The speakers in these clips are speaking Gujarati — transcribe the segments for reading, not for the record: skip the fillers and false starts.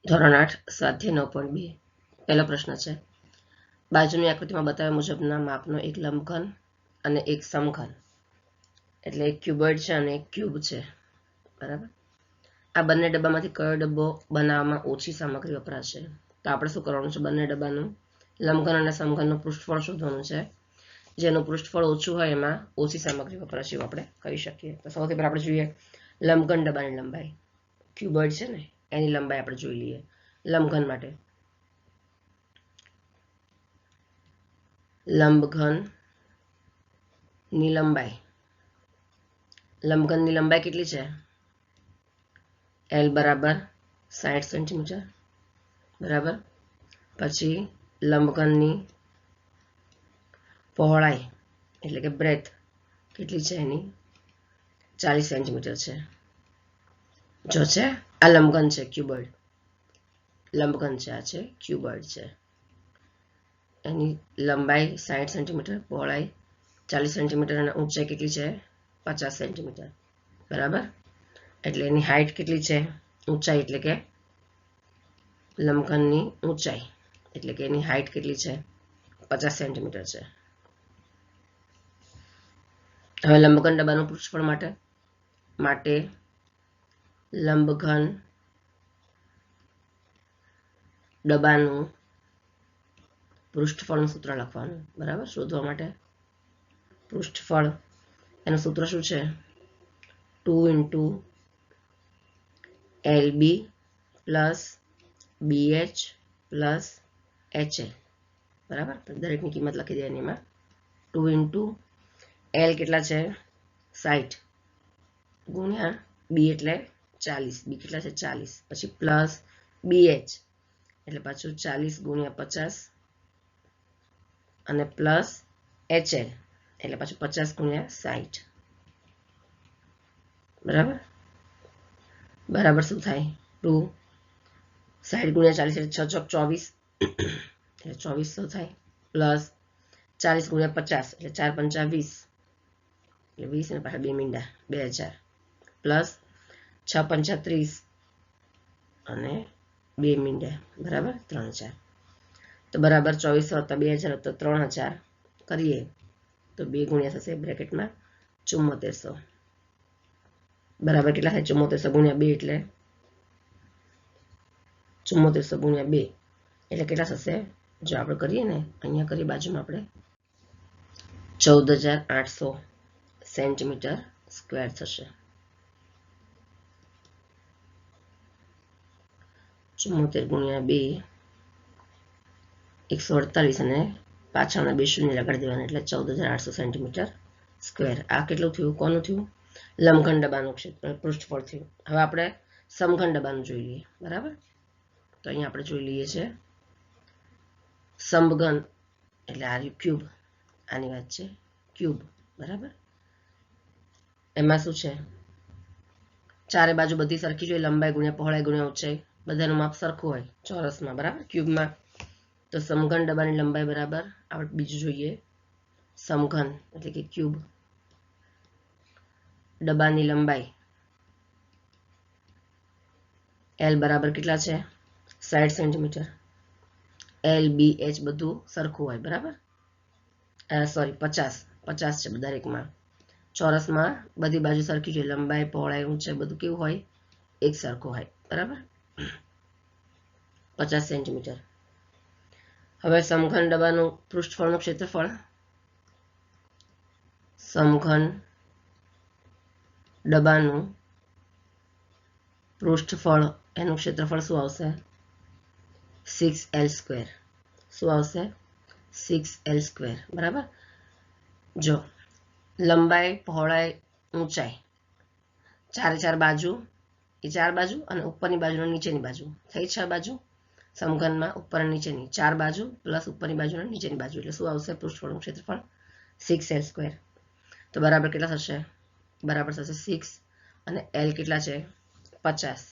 ધોરણ 8 સ્વાધ્યાય 9.2 પહેલો પ્રશ્ન છે બાજુની આકૃતિમાં બતાવ્યા મુજબના માપનો એક લંબઘન અને એક સમઘન એટલે એક ક્યુબોઇડ છે અને એક ક્યુબ છે બરાબર આ બંને ડબ્બામાંથી કયો ડબ્બો બનાવવામાં ઓછી સામગ્રી વપરાશે તો આપણે શું કરવાનું છે બંને ડબ્બાનું લંબઘન અને સમઘનનું પૃષ્ઠફળ શોધવાનું છે જેનું પૃષ્ઠફળ ઓછું હોય એમાં ઓછી સામગ્રી વપરાશે એવું આપણે કહી શકીએ તો સૌથી પહેલા આપણે જોઈએ લંબઘન ડબ્બાની લંબાઈ ક્યુબોઇડ છે ને એની લંબાઈ આપણે જોઈ લઈએ લંબઘન માટે લંબઘનની લંબાઈ કેટલી છે L બરાબર 60 સેન્ટીમીટર બરાબર પછી લંબઘનની પહોળાઈ એટલે કે બ્રેથ કેટલી છે એની 40 સેન્ટીમીટર છે જો છે આ લંબઘન છે ક્યુબોઇડ લંબઘન છે આ છે ક્યુબોઇડ છે એની લંબાઈ 60 સેન્ટીમીટર પહોળાઈ 40 સેન્ટીમીટર અને ઊંચાઈ કેટલી છે 50 સેન્ટીમીટર બરાબર એટલે એની હાઇટ કેટલી છે ઊંચાઈ એટલે કે લંબઘનની ઊંચાઈ એટલે કે એની હાઇટ કેટલી છે 50 સેન્ટીમીટર છે હવે લંબઘન ડબ્બાનું પૃષ્ઠફળ માટે લંબઘન ડબ્બાનું પૃષ્ઠફળનું સૂત્ર લખવાનું બરાબર શોધવા માટે પૃષ્ઠફળ એનું સૂત્ર શું છે 2 × LB plus BH plus HL બરાબર દરેકની કિંમત લખી દેવાની એમાં 2 × L કેટલા છે 60 ગુણ્યા B એટલે 40 B કેટલા છે 40 પછી પ્લસ BH એટલે પાછું 40 ગુણ્યા 50 અને પ્લસ HL એટલે પાછું 50 ગુણ્યા 60 બરાબર શું થાય 2 60 ગુણ્યા 40 એટલે 6 × 24 એટલે 2400 થાય પ્લસ 40 ગુણ્યા 50 એટલે 4 × 5 = 20 એટલે 20 અને પાછા 2 મીંડા 2000 પ્લસ 6 × 5 = 30 અને 2 મીંડા બરાબર 3000 તો બરાબર 2400 + 2000 તો 3000 કરીએ તો 2 ગુણ્યા થશે બ્રેકેટમાં 7400 બરાબર કેટલા થાય 7400 ગુણ્યા 2 એટલે 7400 ગુણ્યા 2 એટલે કેટલા થશે જો આપણે કરીએ ને અહીંયા કરીએ બાજુમાં આપણે 14800 સેન્ટીમીટર સ્ક્વેર થશે 74 ગુણ્યા 2 148 અને પાછળના 2 શૂન્ય લગાડી દેવાના એટલે 14800 સેન્ટીમીટર સ્ક્વેર આ કેટલું થયું કોનું થયું લંબઘન ડબ્બાનું પૃષ્ઠફળ થયું હવે આપણે સમઘન ડબ્બાનું જોઈ લઈએ બરાબર તો અહીંયા આપણે જોઈ લઈએ છે સમઘન એટલે આ ક્યુબ આની વાત છે ક્યુબ બરાબર એમાં શું છે ચારે બાજુ બધી સરખી જોઈએ લંબાઈ ગુણ્યા પહોળાઈ ગુણ્યા ઊંચાઈ બધાનું માપ સરખું હોય ચોરસમાં બરાબર ક્યુબમાં તો સમઘન ડબ્બાની લંબાઈ બરાબર આપણે બીજું જોઈએ સમઘન એટલે કે ક્યુબ ડબ્બાની લંબાઈ L બરાબર કેટલા છે 60 સેન્ટીમીટર L B H બધું સરખું હોય બરાબર સોરી 50 છે દરેકમાં ચોરસમાં બધી બાજુ સરખી જોઈએ લંબાઈ પહોળાઈ ઊંચાઈ બધું કેવું હોય એક સરખું હોય બરાબર 50 સેન્ટીમીટર હવે સમઘન ડબ્બાનું પૃષ્ઠફળનું ક્ષેત્રફળ સમઘન ડબ્બાનું પૃષ્ઠફળ એનું ક્ષેત્રફળ શું આવશે 6L² શું આવશે 6L² બરાબર જો લંબાઈ પહોળાઈ ઊંચાઈ ચાર બાજુ એ 4 બાજુ અને ઉપરની બાજુ અને નીચેની બાજુ થઈ 6 બાજુ સમઘનમાં ઉપર અને નીચેની 4 બાજુ પ્લસ ઉપરની બાજુ અને નીચેની બાજુ એટલે શું આવશે પૃષ્ઠફળનું ક્ષેત્રફળ 6L² તો બરાબર કેટલા થશે બરાબર થશે 6 અને L કેટલા છે 50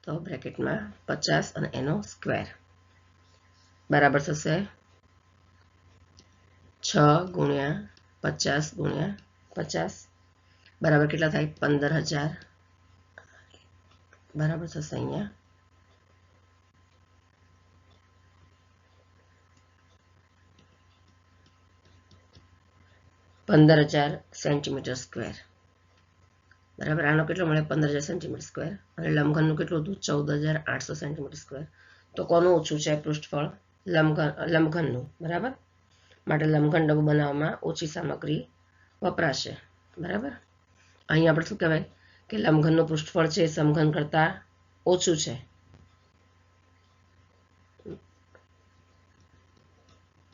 તો બ્રેકેટમાં 50 અને એનો સ્ક્વેર બરાબર થશે 6 ગુણ્યા 50 ગુણ્યા 50 બરાબર કેટલા થાય 15000 બરાબર થશે અહીંયા 15,000 સેન્ટીમીટર સ્ક્વેર, બરાબર. આનો કેટલો મળે? 15,000 સેન્ટીમીટર સ્ક્વેર. અને લંબઘનનું કેટલું હતું? 14,800 સેન્ટીમીટર સ્ક્વેર. તો કોનું ઓછું છે પૃષ્ઠફળ? લંબઘનનું, બરાબર. માટે લંબઘન ડબ્બો બનાવવામાં ઓછી સામગ્રી વપરાશે, બરાબર. અહીં આપણે શું કહેવાય કે લંબઘનનું પૃષ્ઠફળ છે સમઘન કરતાં ઓછું છે.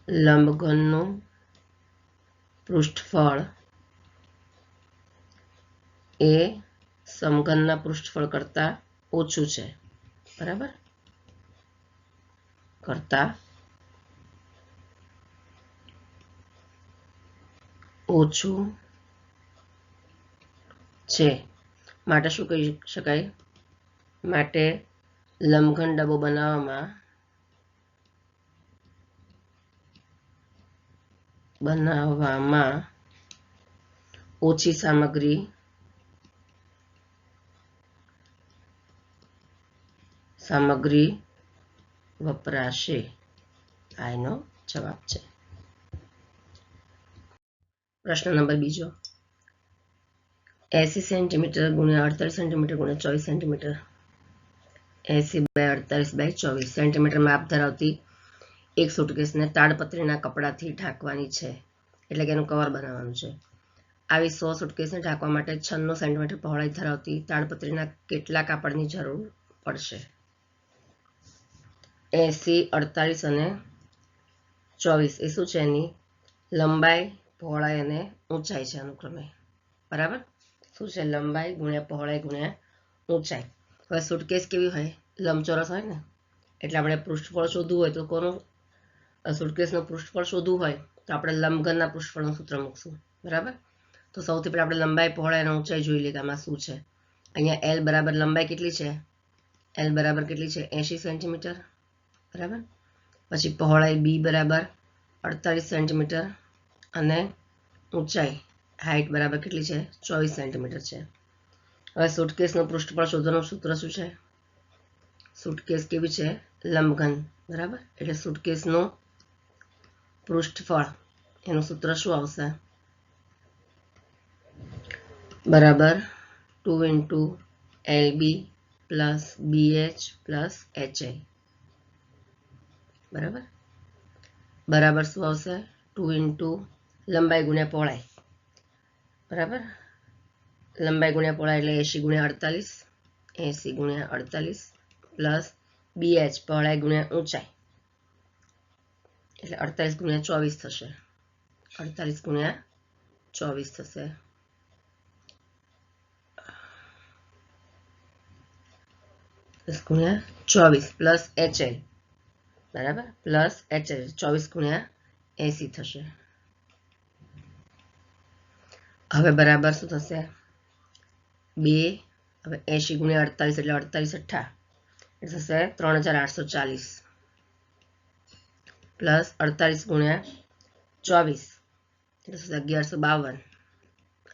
લંબઘનનું પૃષ્ઠફળ એ સમઘનના પૃષ્ઠફળ કરતાં ઓછું છે, બરાબર. કરતાં ઓછું છે. માટે શું કહી શકાય? માટે લંબઘન ડબ્બો બનાવવામાં ઓછી સામગ્રી વપરાશે. આ એનો જવાબ છે. પ્રશ્ન નંબર બીજો. 80 સેન્ટીમીટર ગુણ્યા 48 સેન્ટીમીટર ગુણ્યા 24 સેન્ટીમીટર, 80/48/24 સેન્ટીમીટર માપ ધરાવતી એક સુટકેસને તાડપત્રીના કપડાથી ઢાંકવાની છે, એટલે કે એનું કવર બનાવવાનું છે. આવી 100 સુટકેસને ઢાંકવા માટે 96 સેન્ટીમીટર પહોળાઈ ધરાવતી તાડપત્રીના કેટલા કાપડની જરૂર પડશે? 80, 48 અને 24 એ શું છે? એની લંબાઈ, પહોળાઈ અને ઊંચાઈ છે અનુક્રમે, બરાબર. શું છે? લંબાઈ ગુણ્યા પહોળાઈ ગુણ્યા ઊંચાઈ. હવે સુટકેસ કેવી હોય? લંબચોરસ હોય ને, એટલે આપણે પૃષ્ઠફળ શોધવું હોય તો કોનું? સુટકેસનું પૃષ્ઠફળ શોધવું હોય તો આપણે લંબઘનના પૃષ્ઠફળનું સૂત્ર મૂકશું, બરાબર. તો સૌથી પહેલાં આપણે લંબાઈ, પહોળાઈ અને ઊંચાઈ જોઈ લઈએ કે આમાં શું છે. અહીંયા એલ બરાબર લંબાઈ કેટલી છે? એલ બરાબર કેટલી છે? 80 સેન્ટીમીટર, બરાબર. પછી પહોળાઈ બી બરાબર 48 સેન્ટીમીટર અને ઊંચાઈ હાઇટ બરાબર કેટલી છે? 24 સેન્ટીમીટર છે. હવે સુટકેસનું પૃષ્ઠફળ શોધવાનું સૂત્ર શું છે? સુટકેસ કેવી છે? લંબઘન, બરાબર. એટલે સુટકેસનું પૃષ્ઠફળ એનું સૂત્ર શું આવશે? બરાબર 2 × LB plus BH plus HI, બરાબર. બરાબર શું આવશે? 2 × લંબાઈ ગુણ્યા પહોળાઈ, બરાબર. લંબાઈ ગુણ્યા પહોળાઈ એટલે 80 × 48 પ્લસ BH પહોળાઈ ગુણ્યા ઊંચાઈ એટલે 48 × 24 થશે. 48 × 24 થશે. ગુણ્યા 24 પ્લસ HI, બરાબર. પ્લસ HI 24 × 80 થશે. હવે બરાબર શું થશે? 2 હવે 80 × 48 એટલે 48 એટલે થશે 3840 પ્લસ 48 × 24 એટલે થશે 1152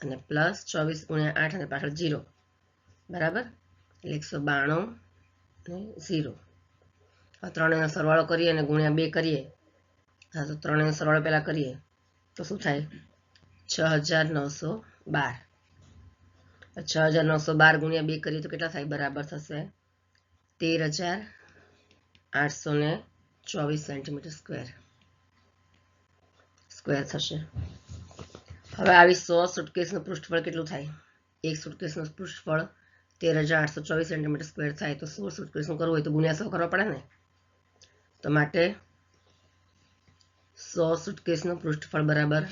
અને પ્લસ 24 × 8 અને પાછળ 0, બરાબર. એટલે 192 અને 0. હવે ત્રણેયનો સરવાળો કરીએ અને ગુણ્યા 2 કરીએ. હા, તો ત્રણેયનો સરવાળો પહેલા કરીએ તો શું થાય? 6912. 6912 ગુણ્યા 2 કરીએ તો કેટલા થાય? બરાબર થશે 13,824 સેન્ટીમીટર સ્ક્વેર થશે. હવે આવી 100 સુટકેસનું પૃષ્ઠફળ કેટલું થાય? એક સુટકેસનું પૃષ્ઠફળ 13,824 સેન્ટીમીટર સ્ક્વેર થાય તો 100 સુટકેસનું કરવું હોય તો ગુણ્યા 100 કરવા પડે ને. તો માટે 100 સુટકેસનું પૃષ્ઠફળ બરાબર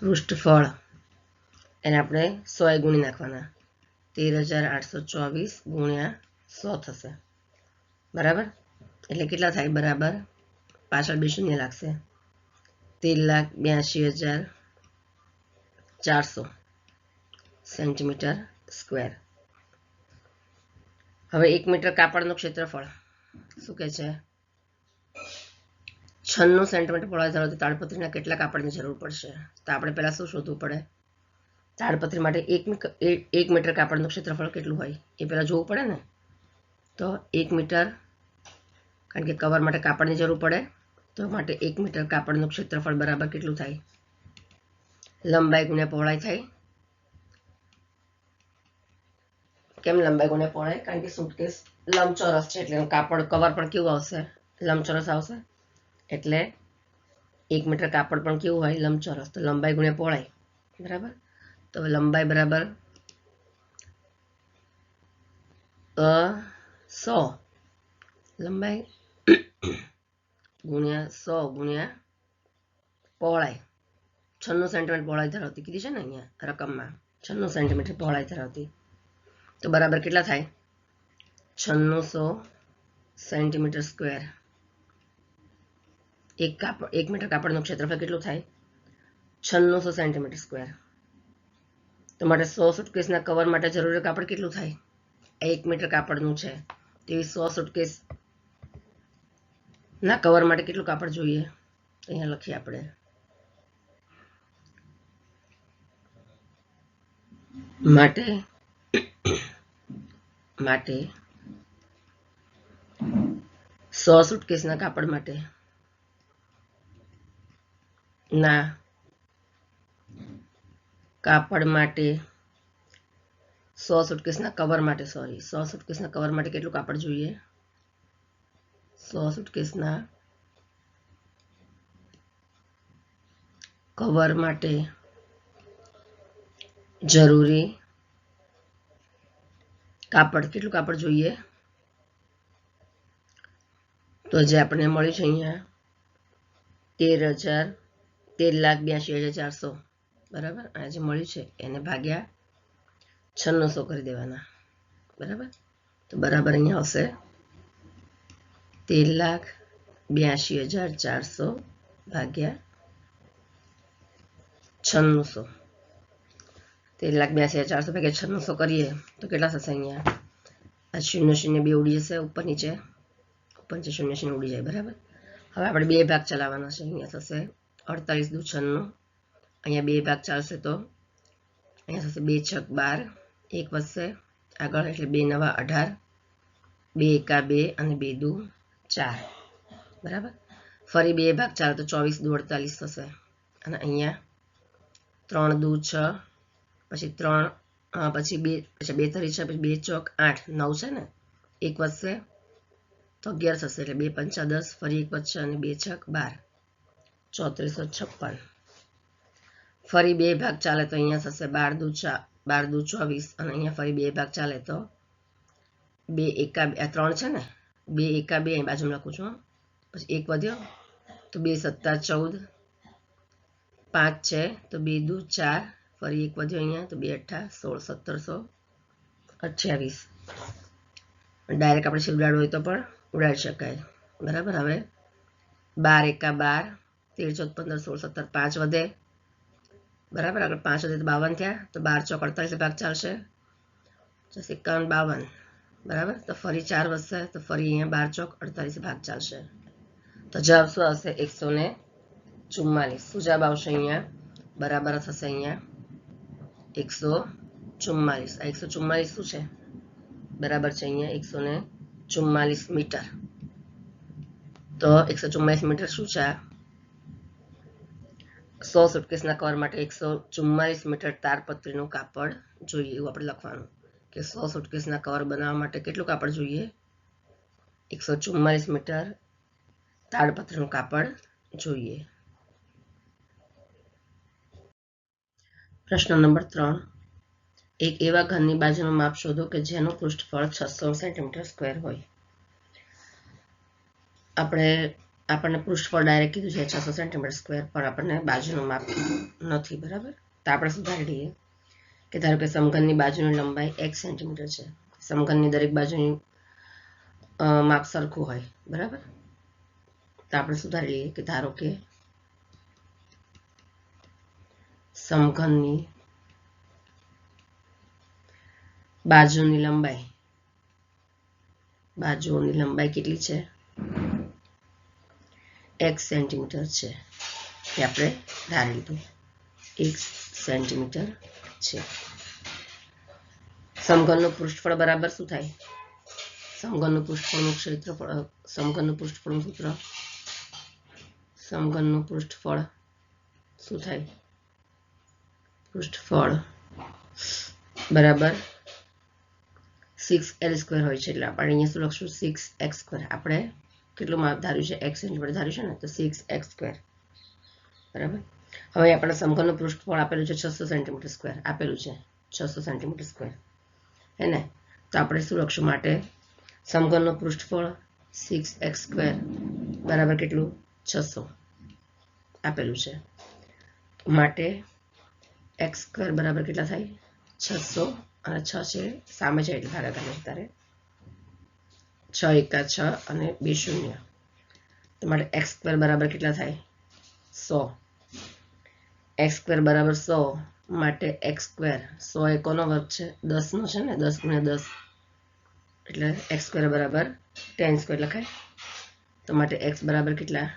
પૃષ્ઠફળ એને આપણે 100 ગુણી નાખવાના. 13,824 ગુણ્યા 100 થશે, બરાબર. એટલે કેટલા થાય? બરાબર પાછળ 2 શૂન્ય લાગશે. 13,82,400 સેન્ટીમીટર સ્ક્વેર. હવે 1 મીટર કાપડનું ક્ષેત્રફળ શું કહે છે? 96 સેન્ટીમીટર પહોળાઈ ધરાવતી તાડપત્રીના કેટલા કાપડની જરૂર પડશે? તો આપણે પહેલા શું શોધવું પડે? તાડપત્રી માટે 1 મીટર કાપડનું ક્ષેત્રફળ કેટલું હોય એ પહેલા જોવું પડે ને. તો 1 મીટર, કારણ કે કવર માટે કાપડની જરૂર પડે તો માટે 1 મીટર કાપડનું ક્ષેત્રફળ બરાબર કેટલું થાય? લંબાઈ ગુણ્યા પહોળાઈ થાય. કેમ લંબાઈ ગુણ્યા પહોળાઈ? કારણ કે સુટકેસ લંબચોરસ છે એટલે કાપડ કવર પણ કેવું આવશે? લંબચોરસ આવશે. એટલે 1 મીટર કાપડ પણ કેવું હોય? લંબચોરસ. તો લંબાઈ ગુણ્યા પહોળાઈ બરાબર. તો લંબાઈ બરાબર 100 લંબાઈ ગુણ્યા 100 ગુણ્યા પહોળાઈ 96 સેન્ટીમીટર પહોળાઈ ધરાવતી કીધી છે ને અહીંયા રકમમાં 96 સેન્ટીમીટર પહોળાઈ ધરાવતી. તો બરાબર કેટલા થાય? 9600 સેન્ટીમીટર સ્ક્વેર. 1 મીટર કાપડનું ક્ષેત્રફળ કેટલું થાય? 9600 સેન્ટીમીટર સ્ક્વેર. તો માટે 100 સુટકેસના કવર માટે જરૂરી કાપડ કેટલું થાય? 1 મીટર કાપડનું છે તો 100 સુટકેસ ના કવર માટે કેટલું કાપડ જોઈએ? અહીંયા લખીએ આપણે. માટે 100 સુટકેસના કાપડ માટે ના કાપડ માટે 100 સુટકેસના કવર માટે 100 સુટકેસના કવર માટે કેટલું કાપડ જોઈએ? 100 સુટકેસના કવર માટે જરૂરી કાપડ કેટલું કાપડ જોઈએ? તો જે આપણને મળ્યું છે અહીંયા 13,82,400 બરાબર. આ જે મળ્યું છે એને ભાગ્યા 9600 કરી દેવાના બરાબર. તો બરાબર અહીંયા આવશે 13,82,400 ભાગ્યા 9600. 13,82,400 ભાગ્યા 9600 કરીએ તો કેટલા થશે? અહીંયા આ 0 0 2 ઉડી જશે ઉપર નીચે 0 0 ઉડી જાય બરાબર. હવે આપણે બે ભાગ ચલાવવાના છે. અહીંયા થશે 48 દુ 96. અહીંયા બે ભાગ ચાલશે તો અહીંયા થશે 2 6 12 1 વધશે આગળ એટલે 2 9 18 2 1 2 અને 2 દુ 4 બરાબર. ફરી બે ભાગ ચાલે તો 24 દુ 48 થશે અને અહીંયા 3 દુ 6 પછી 3 પછી 2 પછી 2 3 6 પછી 2 ચોક 8 9 છે ને 1 વધશે તો 11 થશે એટલે 2 5 10 ફરી 1 વધશે અને 2 6 12 3456. ફરી બે ભાગ ચાલે તો અહીંયા થશે 12 દુ 24 અને અહીંયા ફરી બે ભાગ ચાલે તો 2 1 2 3 છે ને 2 1 2 અહીં બાજુમાં લખું છું પછી 1 વધ્યો તો 2 7 14 5 છે તો 2 દુ 4 ફરી 1 વધ્યો અહીંયા તો 2 8 16 1728. ડાયરેક્ટ આપણે ઉડાડવું હોય તો પણ ઉડાડી શકાય બરાબર. હવે 12 1 12 13 14 15 16 17 5 વધે બરાબર. આગળ 5 વધે તો 52 થયા તો 12 ચોક 48 ભાગ ચાલશે 51 52 બરાબર. તો ફરી 4 વધશે તો ફરી અહીંયા 12 ચોક 48 ભાગ ચાલશે. તો જવાબ શું આવશે? 144. શું જવાબ આવશે અહીંયા? બરાબર થશે અહીંયા 144. આ 144 શું છે? બરાબર છે અહીંયા 144 મીટર. તો 144 મીટર શું છે? 100 સુટકેસના કવર માટે 144 મીટર તાડપત્રીનું કાપડ જોઈએ એવું આપણે લખવાનું કે 100 સુટકેસના કવર બનાવવા માટે કેટલું કાપડ જોઈએ? 144 મીટર તાડપત્રીનું કાપડ જોઈએ. પ્રશ્ન નંબર 3. એક એવા ઘનની બાજુનું માપ શોધો કે જેનું પૃષ્ઠફળ 600 સેન્ટીમીટર સ્ક્વેર હોય. આપણને પૃષ્ઠફળ ડાયરેક્ટ કીધું છે 600 સેન્ટીમીટર સ્ક્વેર પણ આપણને બાજુનું માપ નથી બરાબર. તો આપણે સુધારી લઈએ કે ધારો કે સમઘનની બાજુની લંબાઈ x સેન્ટીમીટર છે. સમઘનની દરેક બાજુની માપ સરખું હોય બરાબર. તો આપણે સુધારી લઈએ કે ધારો કે સમઘનની બાજુની લંબાઈ કેટલી છે? x સેન્ટીમીટર છે. એ આપણે ધારી લીધું x સેન્ટીમીટર છે. સમઘનનું પૃષ્ઠફળ બરાબર શું થાય? સમઘનનું પૃષ્ઠફળનું સૂત્ર સમઘનનું પૃષ્ઠફળ શું થાય? પૃષ્ઠફળ બરાબર 6l² હોય છે, એટલે આપણે અહીંયા શું લખશું? 6x². આપણે કેટલું માપ ધાર્યું છે? x સેન્ટીમીટર ધાર્યું છે ને, તો 6x². બરાબર. હવે આપણે સમઘનનું પૃષ્ઠફળ આપેલું છે 600 સેન્ટીમીટર સ્ક્વેર આપેલું છે 600 સેન્ટીમીટર સ્ક્વેર, હે ને? તો આપણે શું લખશું? માટે સમઘનનું પૃષ્ઠફળ 6x² બરાબર કેટલું? 600 આપેલું છે. માટે x² બરાબર કેટલા થાય? 600 અને 6 છે સામે છે એટલે ભાગાકાર છે તારે 6 એકા 6 અને 2 શૂન્ય. તો માટે x² બરાબર કેટલા થાય? 100. x² બરાબર 100 માટે x², 100 એ કોનો વર્ગ છે? 10 નો છે ને, 10 × 10 એટલે x² બરાબર 10² લખાય. તો માટે x બરાબર કેટલા?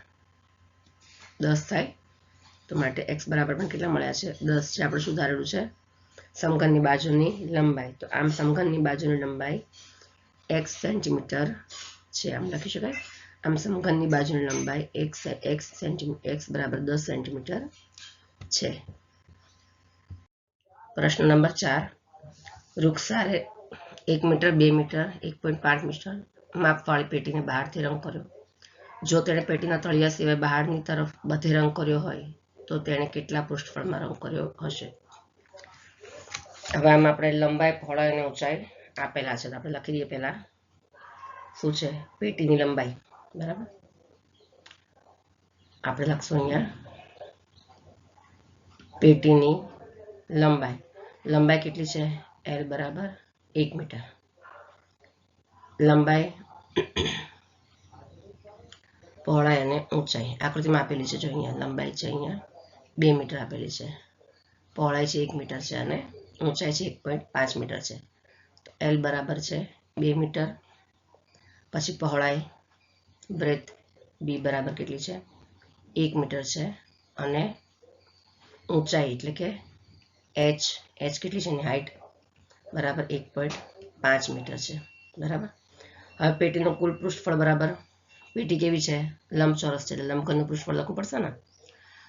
10 થાય. તો માટે x બરાબર પણ કેટલા મળ્યા છે? 10 છે. આપણે શું ધારેલું છે? સમઘનની બાજુની લંબાઈ. તો આમ સમઘનની બાજુની લંબાઈ x સેન્ટીમીટર છે, આમ લખી શકાય. આમ સમઘનની બાજુની લંબાઈ x બરાબર 10 સેન્ટીમીટર છે. પ્રશ્ન નંબર 4. વૃક્ષારે 1 મીટર, 2 મીટર, 1.5 મીટર માપવાળી પેટીને બહારથી રંગ કર્યો. જો તેણે પેટીના તળિયા સિવાય બહારની તરફ બધે રંગ કર્યો હોય તો તેણે કેટલા પૃષ્ઠફળમાં રંગ કર્યો હશે? હવે આમાં આપણે લંબાઈ, પહોળાઈ અને ઊંચાઈ આપેલા છે, તો આપણે લખી દઈએ. પહેલા શું છે? પેટીની લંબાઈ. બરાબર. આપણે લખશું અહીંયા પેટીની લંબાઈ. લંબાઈ કેટલી છે? l બરાબર 1 મીટર. લંબાઈ, પહોળાઈ અને ઊંચાઈ આકૃતિમાં આપેલી છે. જો અહીંયા લંબાઈ છે, અહીંયા 2 મીટર આપેલી છે, પહોળાઈ છે 1 મીટર છે અને ઊંચાઈ છે 1.5 મીટર છે. તો l બરાબર છે 2 મીટર. પછી પહોળાઈ બ્રેથ b બરાબર કેટલી છે? 1 મીટર છે અને ઊંચાઈ એટલે કે h કેટલી છે? હાઈટ બરાબર 1.5 મીટર છે. બરાબર. હવે પેટીનું કુલ પૃષ્ઠફળ બરાબર, પેટી કેવી છે? લંબચોરસ છે, એટલે લંબઘનનું પૃષ્ઠફળ લખવું પડશે ને.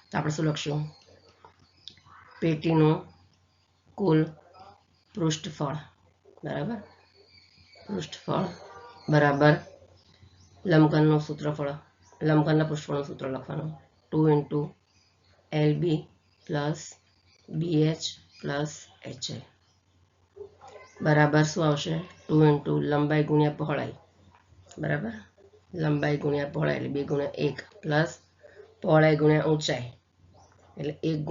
તો આપણે શું લખશું? પેટીનું કુલ પૃષ્ઠફળ બરાબર, પૃષ્ઠફળ બરાબર લંબઘનનું સૂત્રફળ, લંબઘનના પૃષ્ઠફળનું સૂત્ર લખવાનું 2 × LB + BH + HI બરાબર શું આવશે? 2 × લંબાઈ ગુણ્યા પહોળાઈ બરાબર, લંબાઈ ગુણ્યા પહોળાઈ એટલે 2 × 1 પ્લસ પહોળાઈ ગુણ્યા ઊંચાઈ એટલે 1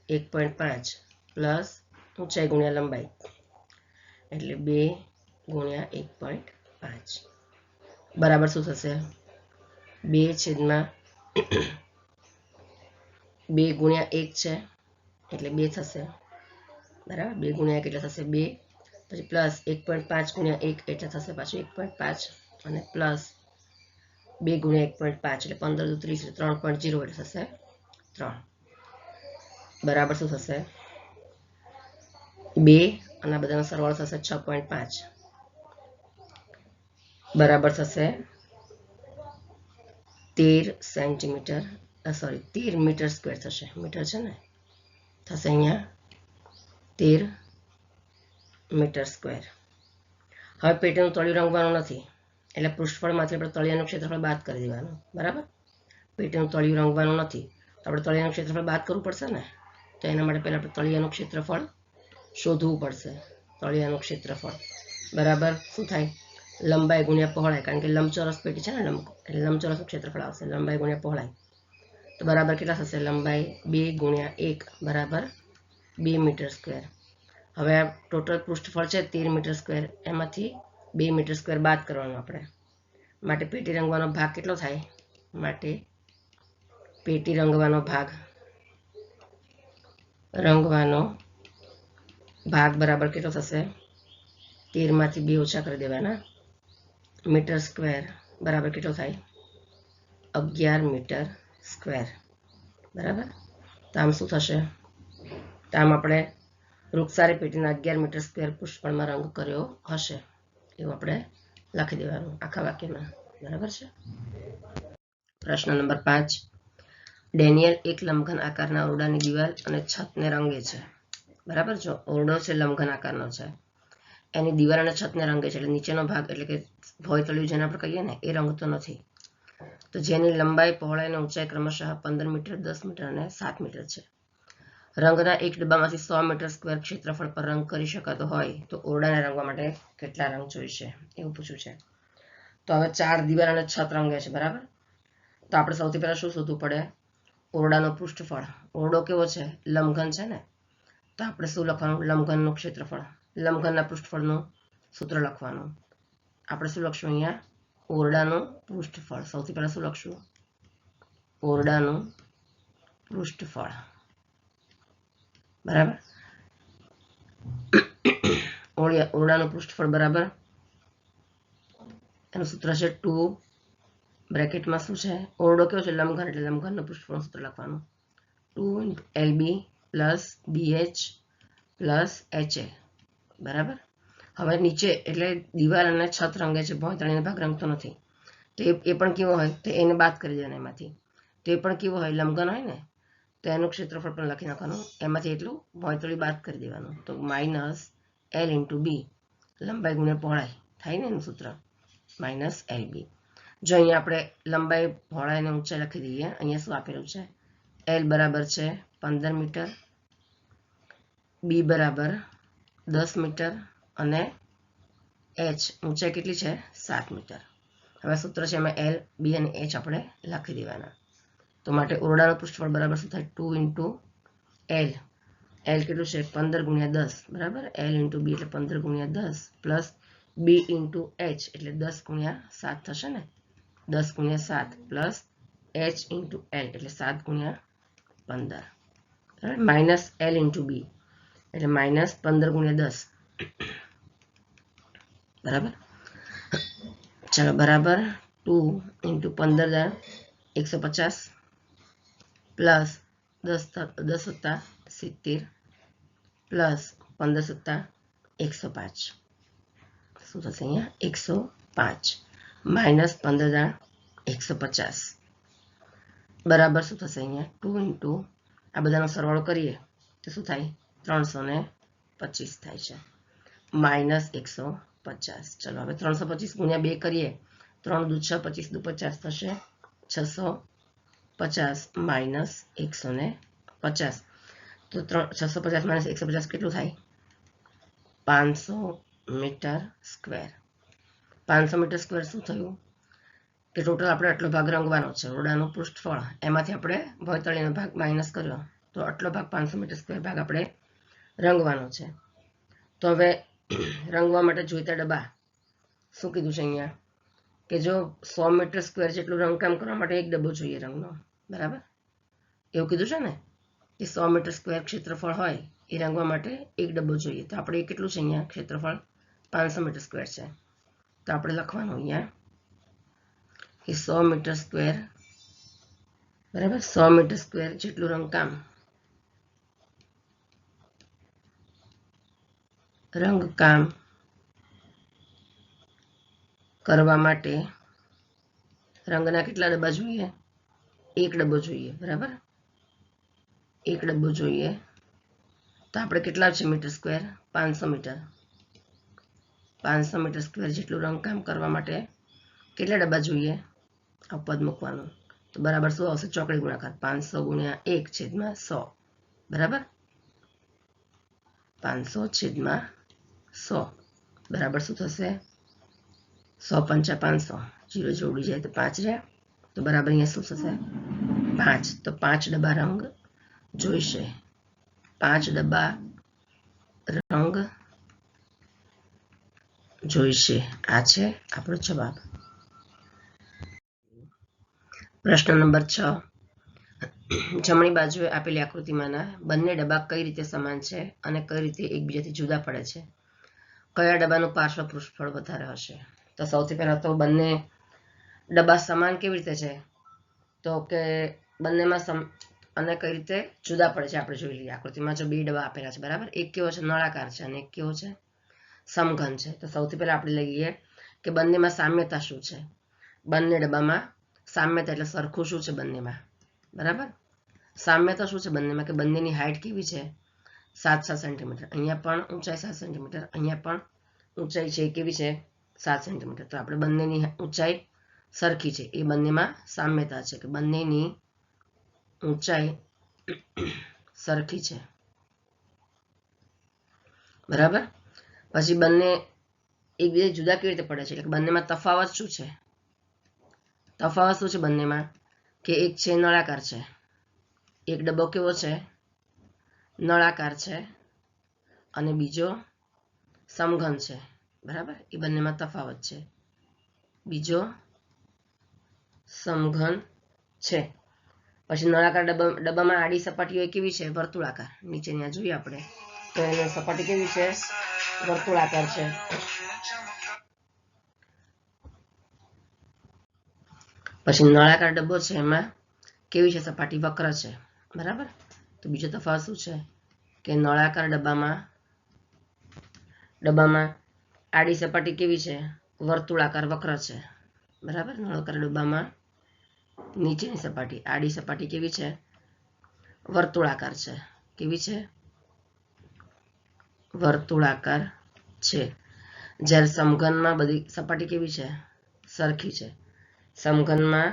× 1.5 પ્લસ ઊંચાઈ ગુણ્યા લંબાઈ એટલે 2 × 1.5 બરાબર શું થશે? 2/2 × 1 છે એટલે 2 થશે. બરાબર. 2 × 1 એટલે થશે 2, પછી પ્લસ 1.5 × 1 એટલે થશે પાછું 1.5 અને પ્લસ 2 × 1.5 એટલે 15 × 30 એટલે 3.0 એટલે થશે 3. બરાબર શું થશે? 2 અને આ બધાનો સરવાળો થશે 6.5 બરાબર થશે 13 સેન્ટીમીટર, સોરી 13 મીટર સ્ક્વેર થશે. મીટર છે ને, થશે અહીંયા 13 મીટર સ્ક્વેર. હવે પેટીનું તળિયું રંગવાનું નથી એટલે પૃષ્ઠફળમાંથી આપણે તળિયાનું ક્ષેત્રફળ બાદ કરી દેવાનું. બરાબર. પેટીનું તળિયું રંગવાનું નથી તો આપણે તળિયાનું ક્ષેત્રફળ બાદ કરવું પડશે ને. તો એના માટે પહેલા આપણે તળિયાનું ક્ષેત્રફળ શોધવું પડશે. તળિયાનું ક્ષેત્રફળ બરાબર શું થાય? લંબાઈ ગુણ્યા પહોળાઈ, કારણ કે લંબચોરસ પેટી છે ને, એટલે લંબચોરસનું ક્ષેત્રફળ આવશે લંબાઈ ગુણ્યા પહોળાઈ. તો બરાબર કેટલા થશે? લંબાઈ 2 × 1 બરાબર 2 મીટર સ્ક્વેર. હવે આ ટોટલ પૃષ્ઠફળ છે 13 મીટર સ્ક્વેર, એમાંથી 2 મીટર સ્ક્વેર બાદ કરવાનું આપણે. માટે પેટી રંગવાનો ભાગ કેટલો થાય? માટે પેટી રંગવાનો ભાગ બરાબર કેટલો થશે? 13 માંથી 2 ઓછા કરી દેવાના. મીટર સ્ક્વેર બરાબર કેટલો થાય? 11 મીટર સ્ક્વેર. બરાબર. તો આમ શું થશે? તો આમ આપણે વૃક્ષારી પેટીના 11 મીટર સ્ક્વેર પૃષ્ઠફળમાં રંગ કર્યો હશે એવું આપણે લખી દેવાનું આખા વાક્યમાં. બરાબર છે. પ્રશ્ન નંબર 5. ડેનિયલ એક લંબઘન આકારના ઓરડાની દિવાલ અને છતને રંગે છે. બરાબર, જો ઓરડો છે લંબઘન આકારનો છે, એની દિવાલ અને છતને રંગે છે, એટલે નીચેનો ભાગ એટલે કે ભોયતળિયું જેને આપણે કહીએ ને એ રંગતો નથી. તો જેની લંબાઈ, પહોળાઈ અને ઊંચાઈ ક્રમશઃ 15 મીટર, 10 મીટર અને 7 મીટર છે. રંગના એક ડબ્બામાંથી 100 મીટર સ્ક્વેર ક્ષેત્રફળ પર રંગ કરી શકાતો હોય તો ઓરડાને રંગવા માટે કેટલા રંગ જોઈશે, એવું પૂછ્યું છે. તો હવે 4 દિવાલ અને છત રંગે છે. બરાબર, તો આપણે સૌથી પહેલા શું શોધવું પડે? ઓરડાનું પૃષ્ઠફળ. ઓરડો કેવો છે? લંબઘન છે ને, તો આપણે શું લખવાનું? લંબઘનનું ક્ષેત્રફળ. લંબઘનના પૃષ્ઠફળનું સૂત્ર લખવાનું. આપણે શું લખશું અહીંયા? ઓરડાનું પૃષ્ઠફળ. સૌથી પહેલા શું લખશું? ઓરડાનું પૃષ્ઠફળ. બરાબર, ઓરડાનું પૃષ્ઠફળ બરાબર, એનું સૂત્ર છે 2 બ્રેકેટમાં શું છે? ઓરડો કેવો છે? લંબઘન, એટલે લંબઘનનું પૃષ્ઠફળનું સૂત્ર લખવાનું 2 LB plus BH plus HA. બરાબર, હવે નીચે એટલે દિવાલ અને છત રંગે છે, ભોંયતળીનો ભાગ રંગતો નથી, તો એ પણ કેવો હોય? તો એને બાદ કરી દેવાના એમાંથી. તો એ પણ કેવો હોય? લંબઘન હોય ને, તો એનું ક્ષેત્રફળ પણ લખી નાખવાનું, એમાંથી એટલું ભોંયતળી બાદ કરી દેવાનું. તો માઇનસ L ઇન્ટુ બી, લંબાઈ ગુણ્યા પહોળાઈ થાય ને એનું સૂત્ર, માઇનસ LB. જો અહીંયા આપણે લંબાઈ, પહોળાઈ અને ઊંચાઈ લખી દઈએ. અહીંયા શું આપેલું છે? L બરાબર છે 15 મીટર, B બરાબર 10 મીટર અને H ઊંચાઈ કેટલી છે? 7 મીટર. હવે સૂત્ર છે એમાં L, B અને H આપણે લખી દેવાના. તો માટે ઓરડાનું પૃષ્ઠફળ બરાબર શું થાય? 2 ઇન્ટુ L. L કેટલું છે? 15 ગુણ્યા 10. બરાબર, L ઇન્ટુ B એટલે 15 ગુણ્યા 10 પ્લસ B ઇન્ટુ H એટલે 10 ગુણ્યા 7 થશે ને, 10 ગુણ્યા 7 પ્લસ H ઇન્ટુ L એટલે 7 ગુણ્યા 15. બરાબર, માઇનસ L ઇન્ટુ B એટલે માઇનસ 15 ગુણ્યા 10. બરાબર, ચાલો બરાબર 2 ઇન્ટુ 15 150 પ્લસ 10 વત્તા 70 પ્લસ 15 વત્તા 105. શું થશે અહીંયા? 105 માઇનસ 15 150 બરાબર શું થશે અહીંયા? 2 ઇન્ટુ આ બધાનો સરવાળો કરીએ તો શું થાય? 325 થાય છે, માઇનસ 150. ચલો હવે 325 ગુણ્યા 2 કરીએ, 3 દુ 6, 25 દુ 50 થશે 650 માઇનસ 150. તો 650 માઇનસ 150 કેટલું થાય? 500 મીટર સ્ક્વેર. 500 મીટર સ્ક્વેર શું થયું? કે ટોટલ આપણે આટલો ભાગ રંગવાનો છે, ઓરડાનું પૃષ્ઠફળ, એમાંથી આપણે ભોંયતળીનો ભાગ માઇનસ કર્યો, તો આટલો ભાગ 500 મીટર સ્ક્વેર ભાગ આપણે રંગવાનો છે. તો હવે રંગવા માટે જોઈતા ડબ્બા શું કીધું છે અહીંયા? કે જો 100 મીટર સ્ક્વેર જેટલું રંગકામ કરવા માટે એક ડબ્બો જોઈએ રંગનો. બરાબર, એવું કીધું છે ને કે 100 મીટર સ્ક્વેર ક્ષેત્રફળ હોય એ રંગવા માટે એક ડબ્બો જોઈએ. તો આપણે કેટલું છે અહીંયા ક્ષેત્રફળ? 500 મીટર સ્ક્વેર છે. તો આપણે લખવાનું અહીંયા કે 100 મીટર સ્ક્વેર, બરાબર, 100 મીટર સ્ક્વેર જેટલું રંગકામ કરવા માટે રંગના કેટલા ડબ્બા જોઈએ? એક ડબ્બો જોઈએ. બરાબર, એક ડબ્બો જોઈએ. તો આપણે કેટલા છે meter square? 500 meter. 500 meter square જેટલું રંગકામ કરવા માટે કેટલા ડબ્બા જોઈએ? આ પદ મૂકવાનું. તો બરાબર શું આવશે? ચોકડી ગુણાકાર 500 ગુણ્યા 1 છેદમાં 100. બરાબર, 500 છેદમાં 100 બરાબર શું થશે? 100 પંચા 500, 0 જોડી જાય તો 5 રહે. તો બરાબર અહીંયા શું થશે? 5. તો 5 ડબ્બા રંગ જોઈશે. 5 ડબ્બા રંગ જોઈશે. આ છે આપણો જવાબ. પ્રશ્ન નંબર 6. જમણી બાજુએ આપેલી આકૃતિમાંના બંને ડબ્બા કઈ રીતે સમાન છે અને કઈ રીતે એકબીજાથી જુદા પડે છે? કયા ડબ્બાનું પાર્શ્વ પૃષ્ઠફળ વધારે હશે? તો સૌથી પહેલા તો બંને ડબ્બા સમાન કેવી રીતે છે? તો કે બંનેમાં અને કઈ રીતે જુદા પડે છે આપણે જોઈ લઈએ. આકૃતિમાં જો 2 ડબ્બા આપેલા છે. બરાબર, એક કેવો છે? નળાકાર છે અને એક કેવો છે? સમઘન છે. તો સૌથી પહેલા આપણે લઈએ કે બંનેમાં સામ્યતા શું છે. બંને ડબ્બામાં સામ્યતા એટલે સરખું શું છે બંનેમાં, બરાબર. સામ્યતા શું છે બંનેમાં કે બંનેની હાઇટ કેવી છે 7 સેન્ટીમીટર. અહીંયા પણ ઊંચાઈ 7 સેન્ટીમીટર, અહીંયા પણ ઊંચાઈ છે કેવી છે 7 સેન્ટીમીટર. તો આપણે બંનેની ઊંચાઈ સરખી છે, એ બંનેમાં સામ્યતા છે કે બંનેની ઊંચાઈ સરખી છે, બરાબર. પછી બંને એકબીજા જુદા કેવી રીતે પડે છે એટલે બંનેમાં તફાવત શું છે, તફાવત શું છે બંનેમાં કે એક છે નળાકાર છે, એક ડબ્બો કેવો છે નળાકાર છે અને બીજો સમઘન છે, બરાબર. એ બંનેમાં તફાવત છે, બીજો સમઘન છે. પછી નળાકાર ડબ્બામાં આડી સપાટીઓ કેવી છે વર્તુળાકાર, નીચે ત્યાં જોઈએ આપણે તો એની સપાટી કેવી છે વર્તુળાકાર છે. પછી નળાકાર ડબ્બો છે એમાં કેવી છે સપાટી વક્ર છે, બરાબર. તો બીજો તફાવત શું છે કે નળાકાર ડબ્બામાં આડી સપાટી કેવી છે વર્તુળાકાર વક્ર છે, બરાબર. નળાકાર ડબ્બામાં નીચેની સપાટી આડી સપાટી કેવી છે વર્તુળાકાર છે, કેવી છે વર્તુળાકાર છે. જ્યારે સમઘનમાં બધી સપાટી કેવી છે સરખી છે, સમઘનમાં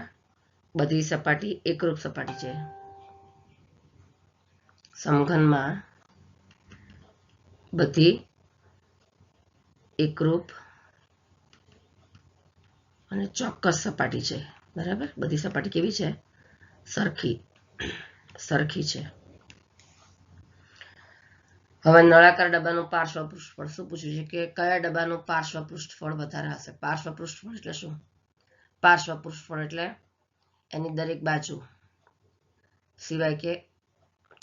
બધી સપાટી એકરૂપ સપાટી છે, સમઘનમાં બધી એકરૂપ અને ચોક્કસ સપાટી છે, બરાબર. બધી સપાટી કેવી છે સરખી છે. હવે નળાકાર ડબ્બાનું પાર્શ્વ પૃષ્ઠફળ શું પૂછ્યું છે કે કયા ડબ્બાનું પાર્શ્વ પૃષ્ઠફળ વધારે હશે. પાર્શ્વ પૃષ્ઠફળ એટલે શું, પાર્શ્વ પૃષ્ઠફળ એટલે એની દરેક બાજુ સિવાય કે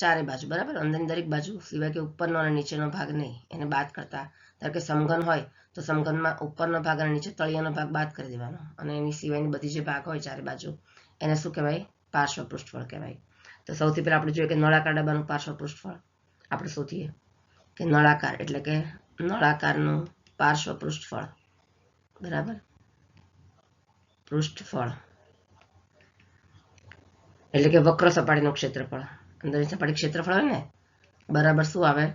ચારે બાજુ, બરાબર. અંદરની દરેક બાજુ સિવાય કે ઉપરનો અને નીચેનો ભાગ નહીં, એને બાદ કરતા. ધારો કે સમઘન હોય તો સમઘનમાં ઉપરનો ભાગ અને નીચે તળિયાનો ભાગ બાદ કરી દેવાનો અને એની સિવાયની બધી જે ભાગ હોય ચારે બાજુ એને શું કહેવાય પાર્શ્વ પૃષ્ઠફળ કહેવાય. તો સૌથી પહેલા આપણે જોઈએ કે નળાકાર ડબ્બાનું પાર્શ્વ પૃષ્ઠફળ આપણે શોધીએ કે નળાકાર એટલે કે નળાકારનું પાર્શ્વ પૃષ્ઠફળ, બરાબર. પૃષ્ઠફળ એટલે કે વક્ર સપાટીનું ક્ષેત્રફળ, અંદરની સપાટી ક્ષેત્રફળ હોય ને બરાબર શું આવે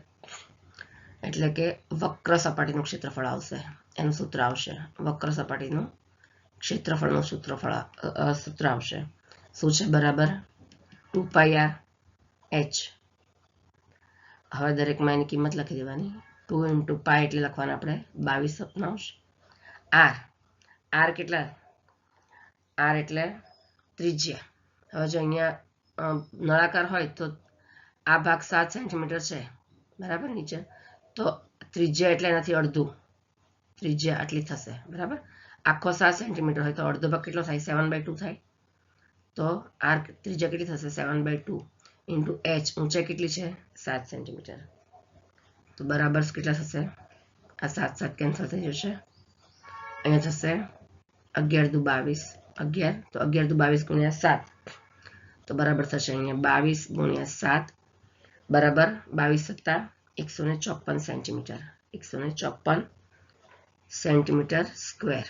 એટલે કે વક્ર સપાટીનું ક્ષેત્રફળ આવશે, એનું સૂત્ર આવશે વક્ર સપાટીનું ક્ષેત્રફળનું સૂત્ર આવશે શું છે બરાબર 2πr h. હવે દરેકમાં એની કિંમત લખી દેવાની 2 × π એટલે લખવાના આપણે 22/7 r. r કેટલા, r એટલે ત્રિજ્યા. હવે જો અહીંયા નળાકાર હોય તો આ ભાગ 7 સેન્ટીમીટર છે, બરાબર. નીચે તો ત્રિજ્યા એટલે એનાથી અડધું, ત્રિજ્યા આટલી થશે, બરાબર. આખો 7 સેન્ટીમીટર હોય તો અડધો ભાગ કેટલો થાય 7/2 થાય. તો r ત્રિજ્યા કેટલી થશે 7/2 × h, ઊંચાઈ કેટલી છે 7 સેન્ટીમીટર. તો બરાબર કેટલા થશે આ 7 7 કેન્સલ થઈ જશે, અહીંયા થશે 11 દુ 22, 11 તો 11 દુ 22 × 7 તો બરાબર થશે અહીંયા 22 × 7 બરાબર 22 + 154 સેન્ટીમીટર, 154 સેન્ટીમીટર સ્ક્વેર,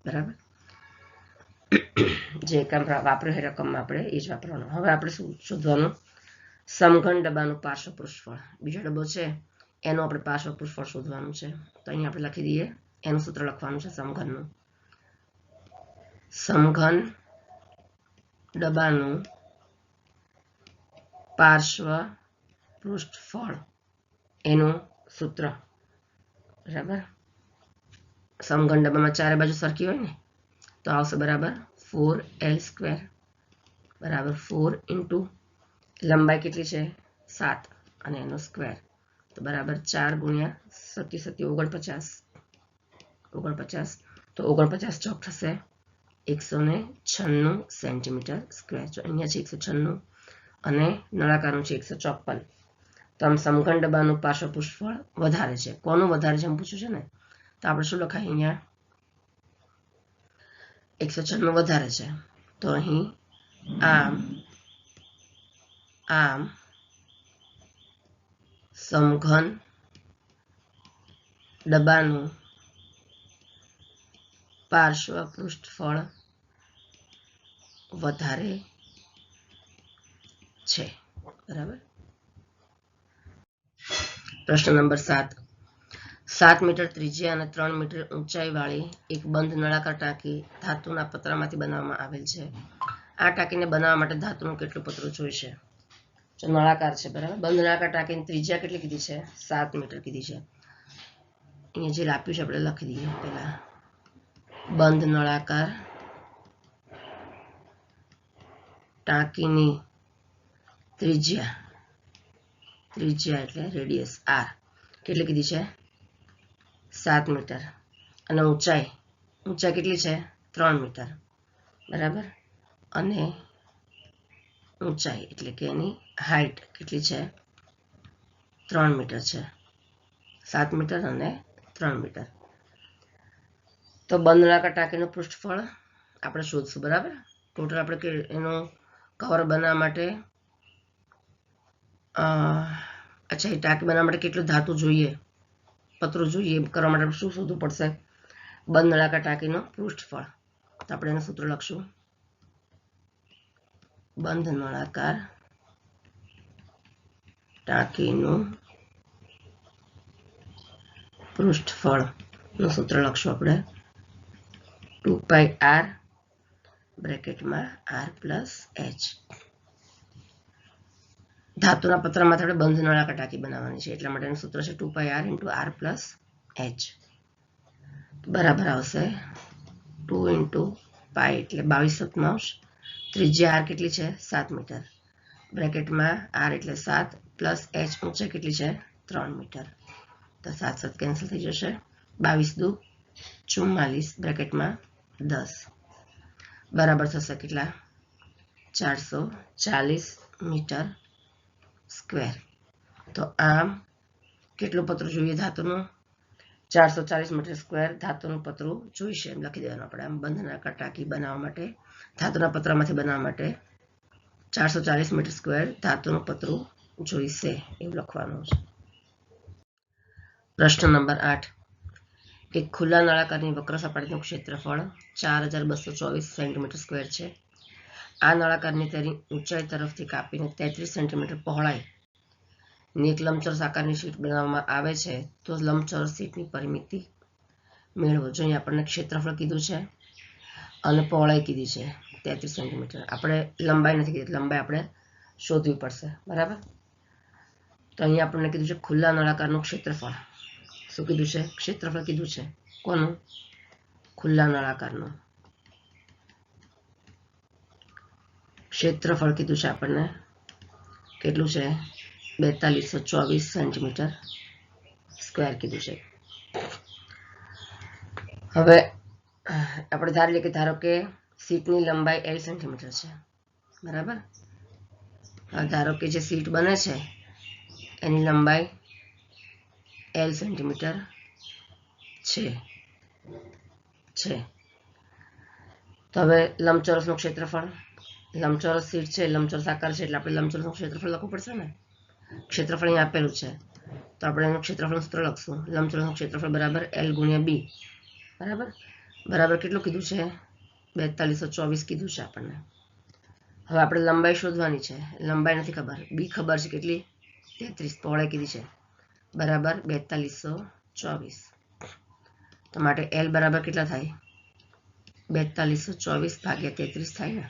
બરાબર. જે કામ વાપર્યું એ રકમમાં આપણે એ જ વાપરવાનું. હવે આપણે શું શોધવાનું સમઘન ડબ્બાનું પાર્શ્વ પૃષ્ઠફળ. બીજો ડબ્બો છે એનું આપણે પાર્શ્વ પૃષ્ઠફળ શોધવાનું છે. તો અહીંયા આપણે લખી દઈએ એનું સૂત્ર લખવાનું છે સમઘનનું. સમઘન ડબ્બાનું પાર્શ્વ પૃષ્ઠફળ એનું સૂત્ર, બરાબર. સમઘન ડબ્બામાં ચારે બાજુ સરખી હોય ને તો આવશે બરાબર 4l², બરાબર 4 × લંબાઈ કેટલી છે 7 અને એનો સ્ક્વેર તો બરાબર 4 × 7 = 49, 49 તો 49 ચોક થશે 196 સેન્ટીમીટર સ્ક્વેર. જો અહીંયા છે 196 અને નળાકારનું છે 154. તો આમ સમઘન ડબ્બાનું પાર્શ્વ પૃષ્ઠફળ વધારે છે. કોનું વધારે છે એમ પૂછ્યું છે ને તો આપણે શું લખાય અહીંયા 196 વધારે છે તો અહીં આમ સમઘન ડબ્બાનું પાર્શ્વ પૃષ્ઠફળ વધારે છે, બરાબર. પ્રશ્ન નંબર 7. 7 મીટર ત્રિજ્યા અને 3 મીટર ઊંચાઈવાળી એક બંધ નળાકાર ટાંકી ધાતુના પતરામાંથી બનાવવામાં આવેલ છે. આ ટાંકીને બનાવવા માટે ધાતુનું કેટલું પતરું જોઈશે? જો નળાકાર છે, બરાબર. બંધ નળાકાર ટાંકીની ત્રિજ્યા કેટલી કીધી છે? 7 મીટર કીધી છે. અહીંયા જે આપ્યું છે આપણે લખી દઈએ પહેલા. બંધ નળાકાર ટાંકીની ત્રિજ્યા એટલે રેડિયસ r કેટલી કીધી છે? 7 મીટર. અને ઊંચાઈ કેટલી છે? 3 મીટર, બરાબર. અને ઊંચાઈ એટલે કે એની હાઈટ કેટલી છે? 3 મીટર છે. 7 મીટર અને 3 મીટર. તો બંધ નળાકાર ટાંકીનું પૃષ્ઠફળ આપણે શોધશું, બરાબર. ટોટલ આપણે એનું કવર બનાવવા માટે અચ્છા, એ ટાંકી બનાવવા માટે કેટલું ધાતુ જોઈએ, પતરું જોઈએ, કરવા માટે શું શોધવું પડશે? બંધ નળાકાર ટાંકીનું પૃષ્ઠફળ. તો આપણે એનું સૂત્ર લખશું. બંધ નળાકાર ટાંકીનું પૃષ્ઠફળનું સૂત્ર લખશું આપણે 2πr બ્રેકેટમાં r પ્લસ h. ધાતુના પતરામાંથી આપણે બંધ નળાકાર ટાંકી બનાવવાની છે, એટલા માટેનું સૂત્ર છે 2πr × r પ્લસ h. બરાબર આવશે 2 × π એટલે 22/7. ત્રિજ્યા r કેટલી છે? 7 મીટર. બ્રેકેટમાં r એટલે 7 પ્લસ h ઊંચાઈ કેટલી છે? 3 મીટર. તો 7 7 કેન્સલ થઈ જશે. 22 દુ 44 બ્રેકેટમાં 10 બરાબર થશે કેટલા? 440 મીટર સ્ક્વેર. તો આમ કેટલું પતરું જોઈએ ધાતુનું? 440 મીટર સ્ક્વેર ધાતુનું પતરું જોઈશે એમ લખી દેવાનું આપણે. આમ બંધ નળાકાર ટાંકી બનાવવા માટે, ધાતુના પતરામાંથી બનાવવા માટે 440 મીટર સ્ક્વેર ધાતુનું પતરું જોઈશે એવું લખવાનું છે. પ્રશ્ન નંબર 8. એક ખુલ્લા નળાકારની વક્ર સપાટીનું ક્ષેત્રફળ 4224 સેન્ટીમીટર સ્ક્વેર છે. આ નળાકારની તેની ઊંચાઈ તરફથી કાપીને 33 સેન્ટીમીટર પહોળાઈની એક લંબચોરસ આકારની શીટ બનાવવામાં આવે છે, તો લંબચોરસ શીટની પરિમિતિ મેળવો. જો અહીં આપણને ક્ષેત્રફળ કીધું છે અને પહોળાઈ કીધી છે 33 સેન્ટીમીટર. આપણે લંબાઈ નથી કીધી, લંબાઈ આપણે શોધવી પડશે, બરાબર. તો અહીંયા આપણને કીધું છે ખુલ્લા નળાકારનું ક્ષેત્રફળ. શું કીધું છે? ક્ષેત્રફળ કીધું છે. કોનું? ખુલ્લા નળાકારનું ક્ષેત્રફળ કીધું છે આપણને. કેટલું છે? 4224 સેન્ટીમીટર સ્ક્વેર કીધું છે. હવે આપણે ધારી લઈએ કે ધારો કે સીટની લંબાઈ L સેન્ટીમીટર છે, બરાબર. ધારો કે જે સીટ બને છે એની લંબાઈ L સેન્ટીમીટર છે. તો હવે લંબચોરસનું ક્ષેત્રફળ, લંબચોરસ સીટ છે, લંબચોરસ આકાર છે, એટલે આપણે લંબચોરસનું ક્ષેત્રફળ લખવું પડશે ને. ક્ષેત્રફળ અહીં આપેલું છે, તો આપણે એનું ક્ષેત્રફળનું સૂત્ર લખશું. લંબચોરસનું ક્ષેત્રફળ બરાબર L × B, બરાબર. બરાબર કેટલું કીધું છે? 4224 કીધું છે આપણને. હવે આપણે લંબાઈ શોધવાની છે. લંબાઈ નથી ખબર, બી ખબર છે કેટલી? 33. પહોળાઈ કીધી છે બરાબર 4224. તો માટે L બરાબર કેટલા થાય? 4224 ભાગ્યા 33 થાય ને.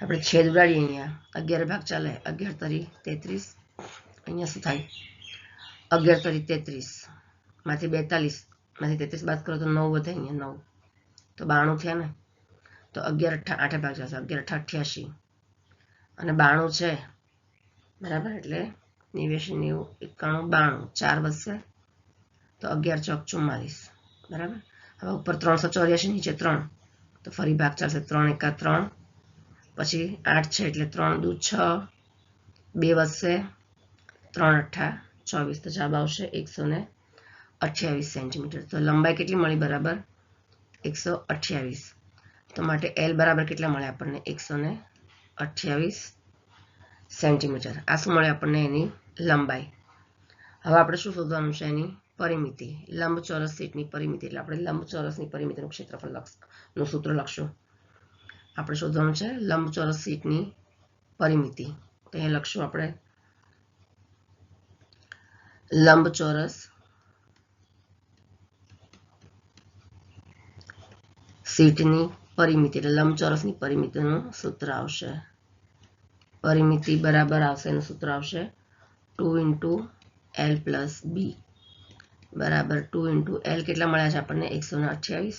આપણે છેદ ઉડાડીએ, અહીંયા 11 ભાગ ચાલે, 11 તરી 33. અહીંયા શું થાય? 11 તરી 33 માંથી 42 માંથી 33 બાદ કરો તો 9 વધે. અહીંયા 9 તો 92 થયા ને. તો 11 8 ભાગ જશે, 11 88 અને 92 છે, બરાબર. એટલે 89 90 91 92 4 વધશે તો 11 ચોક 44, બરાબર. હવે ઉપર 384 નીચે 3 તો ફરી ભાગ ચાલશે. 3 એકા 3 પછી 8 છે એટલે 3 દુ 6 2 વધશે 3 8 24 તો જવાબ આવશે 128 સેન્ટીમીટર. તો લંબાઈ કેટલી મળી? બરાબર 128. તો માટે L બરાબર કેટલા મળે આપણને? 128 સેન્ટીમીટર. આ શું મળે આપણને? એની લંબાઈ. હવે આપણે શું શોધવાનું છે? એની પરિમિતિ. લંબચોરસ સીટની પરિમિતિ એટલે આપણે લંબચોરસની પરિમિતિનું ક્ષેત્રફળ નું સૂત્ર લખશું. આપણે શોધવાનું છે લંબચોરસ શીટની પરિમિતિ. તો અહીંયા લખશું આપણે લંબચોરસ શીટની પરિમિતિ એટલે લંબચોરસની પરિમિતિનું સૂત્ર આવશે. પરિમિતિ બરાબર આવશે, એનું સૂત્ર આવશે 2 × L + B બરાબર 2 × L કેટલા મળ્યા છે આપણને 128.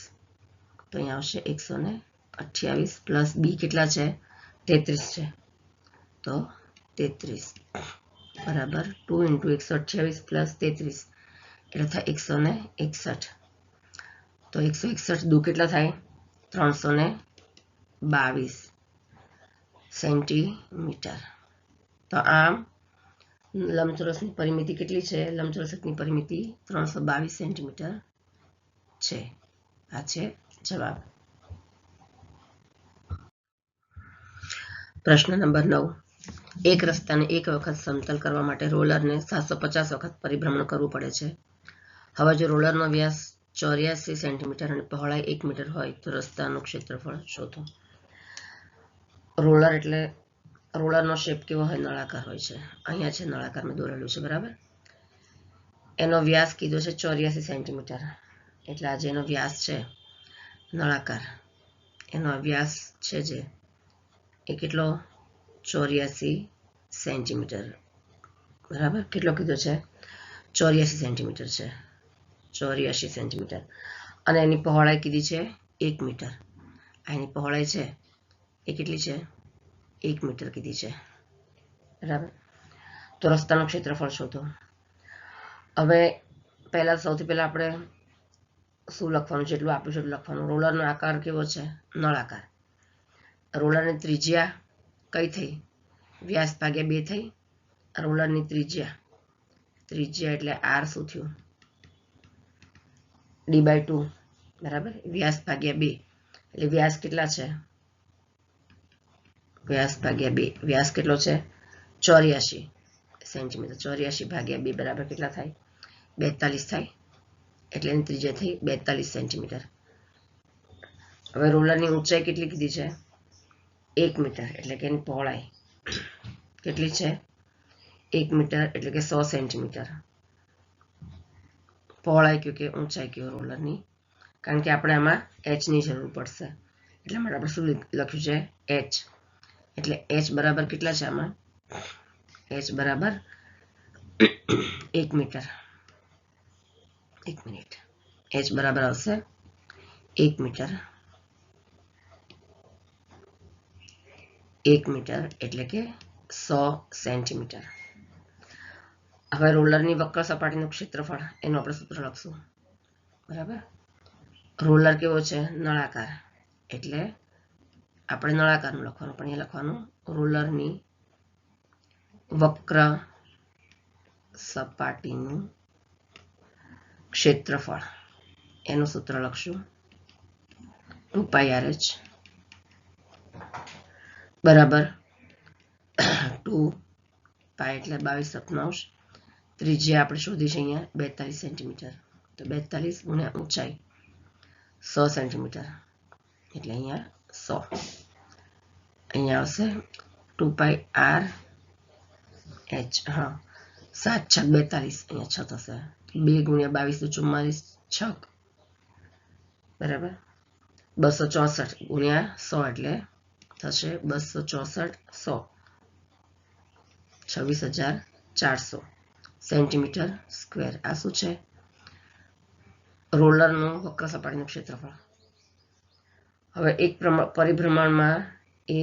તો અહીંયા આવશે 128 પ્લસ B કેટલા છે 33 છે. તો 33 બરાબર 2 × 128 પ્લસ 33 એટલે થાય 161. તો 161 દુ કેટલા થાય 322 સેન્ટીમીટર. તો આમ લંબચોરસની પરિમિતિ કેટલી છે? લંબચોરસની પરિમિતિ 322 સેન્ટીમીટર છે. આ છે જવાબ. પ્રશ્ન નંબર 9. એક રસ્તાને એક વખત સમતલ કરવા માટે રોલરને 750 વખત પરિભ્રમણ કરવું પડે છે. હવે જો રોલરનો વ્યાસ 84 સેન્ટીમીટર અને પહોળાઈ 1 મીટર હોય તો રસ્તાનું ક્ષેત્રફળ શોધો. રોલર એટલે રોલરનો શેપ કેવો હોય? નળાકાર હોય છે. અહીંયા છે નળાકાર મેં દોરેલું છે બરાબર. એનો વ્યાસ કીધો છે 84 સેન્ટીમીટર એટલે આ જેનો વ્યાસ છે નળાકાર એનો વ્યાસ છે જે એ કેટલો 84 સેન્ટીમીટર બરાબર. કેટલો કીધો છે 84 સેન્ટીમીટર છે 84 સેન્ટીમીટર. અને એની પહોળાઈ કીધી છે 1 મીટર. એની પહોળાઈ છે એ કેટલી છે 1 મીટર કીધી છે બરાબર. તો રસ્તાનું ક્ષેત્રફળ શોધો. હવે સૌથી પહેલા આપણે શું લખવાનું છે? એટલું આપ્યું છે એટલું લખવાનું. રોલરનો આકાર કેવો છે? નળાકાર. રોલરની ત્રિજ્યા કઈ થઈ? વ્યાસ ભાગ્યા 2 થઈ. રોલરની ત્રિજ્યા એટલે R શું થયું? D/2 બરાબર. વ્યાસ ભાગ્યા 2 એટલે વ્યાસ કેટલા છે? વ્યાસ ભાગ્યા 2 વ્યાસ કેટલો છે 84 સેન્ટીમીટર. 84 ભાગ્યા 2 બરાબર કેટલા થાય? 42 થાય. એટલે એની ત્રિજ્યા થઈ 42 સેન્ટીમીટર. હવે રોલરની ઊંચાઈ કેટલી કીધી છે? 1 મીટર એટલે કે એની પહોળાઈ કેટલી છે? 1 મીટર એટલે કે 100 સેન્ટીમીટર. પહોળાઈ કયો કે ઊંચાઈ કયો રોલરની? કારણ કે આપણે આમાં h ની જરૂર પડશે એટલા માટે આપણે શું લખ્યું છે h. એટલે h બરાબર કેટલા છે આમાં? h બરાબર 1 મીટર. 1 મિનિટ. h બરાબર આવશે 1 મીટર. 1 મીટર એટલે કે 100 સેન્ટીમીટર. હવે રોલરની વક્ર સપાટીનું ક્ષેત્રફળ એનું આપણે સૂત્ર લખશું બરાબર. રોલર કેવો છે? નળાકાર એટલે આપણે નળાકારનું લખવાનું પણ અહીંયા લખવાનું રોલરની વક્ર સપાટીનું ક્ષેત્રફળ એનું સૂત્ર લખશું 2πRh બરાબર 2π એટલે 22/7. ત્રિજ્યા આપણે શોધી છે અહીંયા 42 સેન્ટીમીટર. તો 42 ગુણ્યા ઊંચાઈ 100 સેન્ટીમીટર એટલે અહીંયા 100. અહીંયા આવશે 2πRh. હા 7 × 6 = 42. અહીંયા 6 થશે. 2 ગુણ્યા 22 તો 44 6 બરાબર. 264 ગુણ્યા 100 એટલે થશે 264 100 26,400 સેન્ટીમીટર સ્ક્વેર. આ શું છે? રોલરનું વક્ર સપાટીનું ક્ષેત્રફળ. હવે એક પરિભ્રમણમાં એ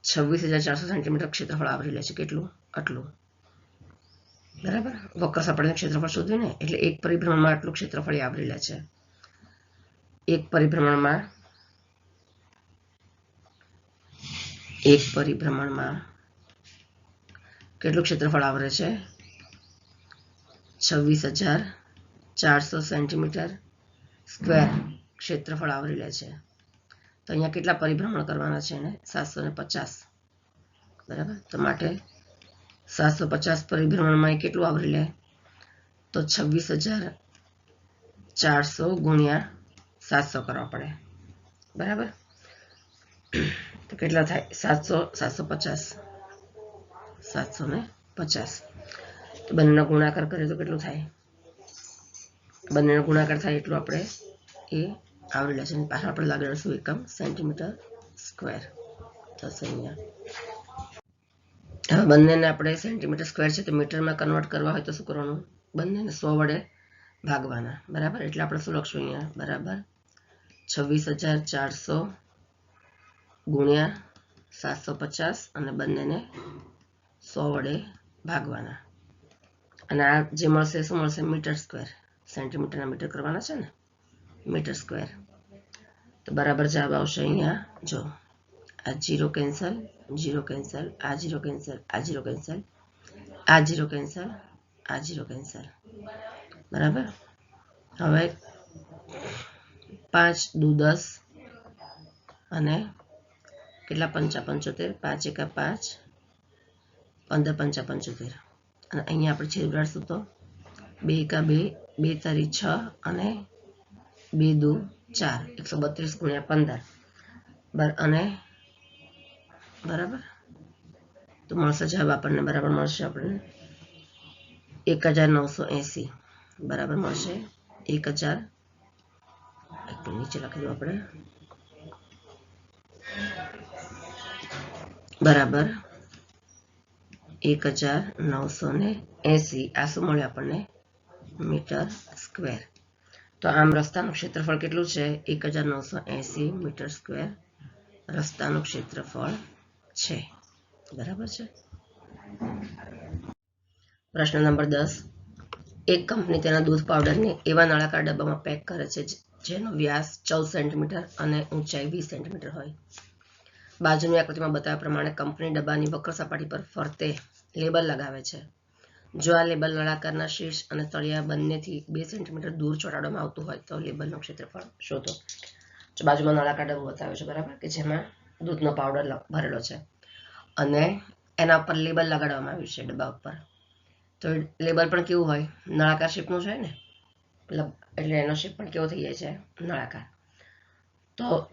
26,400 સેન્ટીમીટર ક્ષેત્રફળ આવરી લે છે. કેટલું? આટલું બરાબર. વક્ર સપાટીનું ક્ષેત્રફળ શોધ્યું ને એટલે એક પરિભ્રમણમાં આટલું ક્ષેત્રફળ આવરી લે છે. એક પરિભ્રમણમાં કેટલું ક્ષેત્રફળ આવરે છે? 26,400 સેન્ટીમીટર સ્ક્વેર ક્ષેત્રફળ આવરી લે છે. તો અહીંયા કેટલા પરિભ્રમણ કરવાના છે? એને 750 બરાબર. તો માટે 750 પરિભ્રમણમાં એ કેટલું આવરી લે? તો 26,400 ગુણ્યા 700 કરવા પડે બરાબર. કેટલા થાય 750 તો બંનેનો ગુણાકાર કરીએ તો કેટલું થાય બંનેનો ગુણાકાર થાય એટલું આપણે એ આવડી લેશે પાછળ આપણે લાગીશું એકમ સેન્ટીમીટર સ્ક્વેર થશે અહીંયા હવે બંનેને આપણે સેન્ટીમીટર સ્ક્વેર છે તો મીટરમાં કન્વર્ટ કરવા હોય તો શું કરવાનું બંનેને 100 વડે ભાગવાના બરાબર એટલે આપણે શું લખશું અહીંયા બરાબર 26,400 ગુણ્યા 750 અને બંનેને 100 વડે ભાગવાના અને આ જે મળશે શું મળશે મીટર સ્ક્વેર સેન્ટીમીટરના મીટર કરવાના છે ને મીટર સ્ક્વેર તો બરાબર જવાબ આવશે અહીંયા જો આ 0 કેન્સલ આ 0 કેન્સલ આ 0 કેન્સલ આ 0 કેન્સલ આ 0 કેન્સલ બરાબર હવે 5 દુ 10 અને કેટલા 75 5 એકા 5 15 પંચા 75 અને અહીંયા આપણે છેદ ઉડાડશું તો 2 એકા 2 2 તારી 6 અને 2 દુ 4 132 ગુણ્યા 15 અને બરાબર તો મળશે જવાબ આપણને બરાબર મળશે આપણને 1980 બરાબર મળશે 1000 નીચે લખી દો આપણે બરાબર 1980 આ શું મળ્યું આપણને મીટર સ્ક્વેર તો આમ રસ્તાનું ક્ષેત્રફળ કેટલું છે 1980 મીટર સ્ક્વેર રસ્તાનું ક્ષેત્રફળ છે બરાબર છે પ્રશ્ન નંબર 10 એક કંપની તેના દૂધ પાવડરને એવા નળાકાર ડબ્બામાં પેક કરે છે જેનો વ્યાસ 14 સેન્ટીમીટર અને ઊંચાઈ 20 સેન્ટીમીટર હોય બાજુની આકૃતિમાં બતાવ્યા પ્રમાણે કંપની ડબ્બાની વક્ર સપાટી પર ફરતે લેબલ લગાવે છે જો આ લેબલ નળાકારના શીર્ષ અને તળિયા બંનેથી 2 સેન્ટીમીટર દૂર ચોંટાડવામાં આવતું હોય તો લેબલનું ક્ષેત્રફળ શોધો જો બાજુમાં નળાકાર ડબ્બો બતાવ્યો છે બરાબર કે જેમાં દૂધનો પાવડર ભરેલો છે અને એના ઉપર લેબલ લગાડવામાં આવ્યું છે ડબ્બા ઉપર તો લેબલ પણ કેવું હોય નળાકાર શેપનું છે ને એટલે એનો શેપ પણ કેવો થઈ જાય છે નળાકાર તો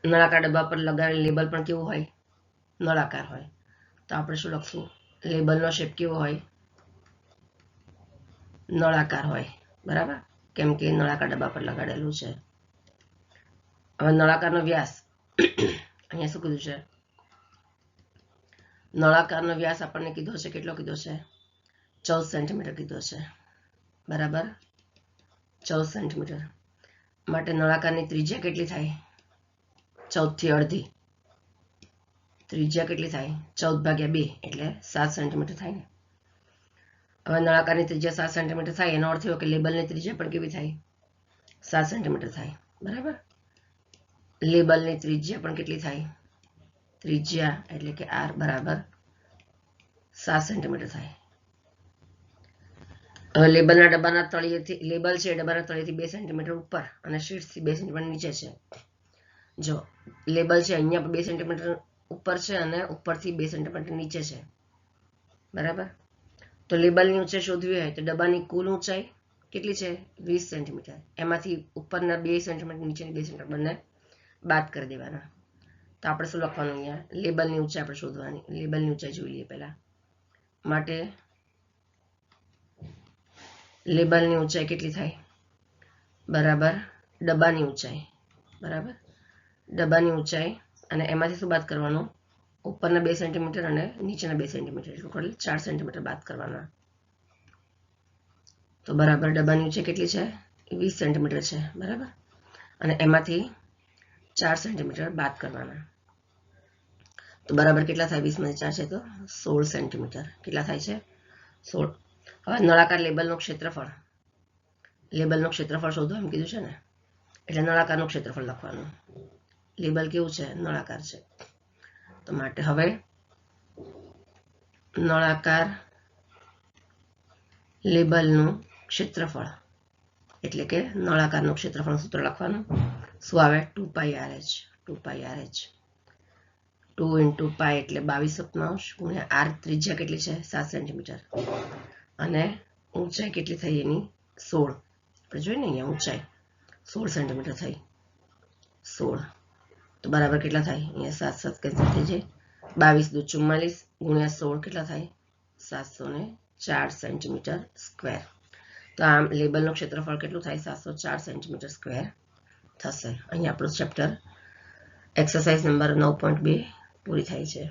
નળાકાર ડબ્બા પર લગાવેલ લેબલ પણ કેવું હોય નળાકાર હોય તો આપણે શું લખશું લેબલનો શેપ કેવો હોય નળાકાર હોય બરાબર કેમ કે નળાકાર ડબ્બા પર લગાડેલું છે હવે નળાકારનો વ્યાસ અહીંયા શું કીધું છે નળાકારનો વ્યાસ આપણને કીધો છે કેટલો કીધો છે 14 સેન્ટીમીટર કીધો છે બરાબર 14 સેન્ટીમીટર માટે નળાકારની ત્રિજ્યા કેટલી થાય 14 થી અડધી ત્રિજ્યા કેટલી થાય 14/2 એટલે 7 સેન્ટીમીટર થાય ને હવે નળાકારની ત્રિજ્યા 7 સેન્ટીમીટર થાય એનો અર્થ એવો કે લેબલની ત્રિજ્યા પણ કેવી થાય 7 સેન્ટીમીટર થાય બરાબર લેબલની ત્રિજ્યા પણ કેટલી થાય ત્રિજ્યા એટલે કે r બરાબર 7 સેન્ટીમીટર થાય હવે લેબલના ડબ્બાના તળિયેથી લેબલ છે ડબ્બાના તળિયેથી 2 સેન્ટીમીટર ઉપર અને શીર્ષથી 2 સેન્ટીમીટર નીચે છે જો લેબલ છે અહીંયા 2 સેન્ટીમીટર ઉપર છે અને ઉપરથી 2 સેન્ટીમીટર નીચે છે બરાબર તો લેબલની ઊંચાઈ શોધવી હોય તો ડબ્બાની કુલ ઊંચાઈ કેટલી છે 20 સેન્ટીમીટર એમાંથી ઉપરના 2 સેન્ટીમીટર નીચેની 2 સેન્ટીમીટર બંને બાદ કરી દેવાના તો આપણે શું લખવાનું અહીંયા લેબલની ઊંચાઈ આપણે શોધવાની લેબલની ઊંચાઈ જોઈ લઈએ પહેલા માટે લેબલની ઊંચાઈ કેટલી થાય બરાબર ડબ્બાની ઊંચાઈ બરાબર ડબ્બાની ઊંચાઈ અને એમાંથી શું બાદ કરવાનું ઉપરના 2 સેન્ટીમીટર અને નીચેના 2 સેન્ટીમીટર એટલે ટોટલ 4 સેન્ટીમીટર બાદ કરવાના તો બરાબર ડબ્બાની ઊંચાઈ કેટલી છે 20 સેન્ટીમીટર છે બરાબર અને એમાંથી 4 સેન્ટીમીટર બાદ કરવાના તો બરાબર કેટલા થાય 20 માંથી 4 છે તો 16 સેન્ટીમીટર કેટલા થાય છે 16 હવે નળાકાર લેબલનું ક્ષેત્રફળ શોધો એમ કીધું છે ને એટલે નળાકારનું ક્ષેત્રફળ લખવાનું લેબલ કેવું છે નળાકાર છે તો માટે હવે નળાકાર લેબલનું ક્ષેત્રફળ એટલે કે નળાકારનું ક્ષેત્રફળ સૂત્ર લખવાનું શું આવે 2πrh 2 × π એટલે 22/7 ગુણ્યા r ત્રિજ્યા કેટલી છે 7 સેન્ટીમીટર અને ઊંચાઈ કેટલી થઈ એની 16 આપણે જોઈએ ને અહીંયા ઊંચાઈ 16 સેન્ટીમીટર થઈ 16 તો બરાબર કેટલા થાય? અહીંયા 7 7 કેન્સલ થઈ જાય. 22 દુ 44 ગુણ્યા 16 કેટલા થાય? 704 સેન્ટીમીટર સ્ક્વેર. તો આમ લેબલનું ક્ષેત્રફળ કેટલું થાય? 704 સેન્ટીમીટર સ્ક્વેર થશે. અહીંયા આપણું ચેપ્ટર એક્સરસાઇઝ નંબર 9.2 પૂરી થાય છે.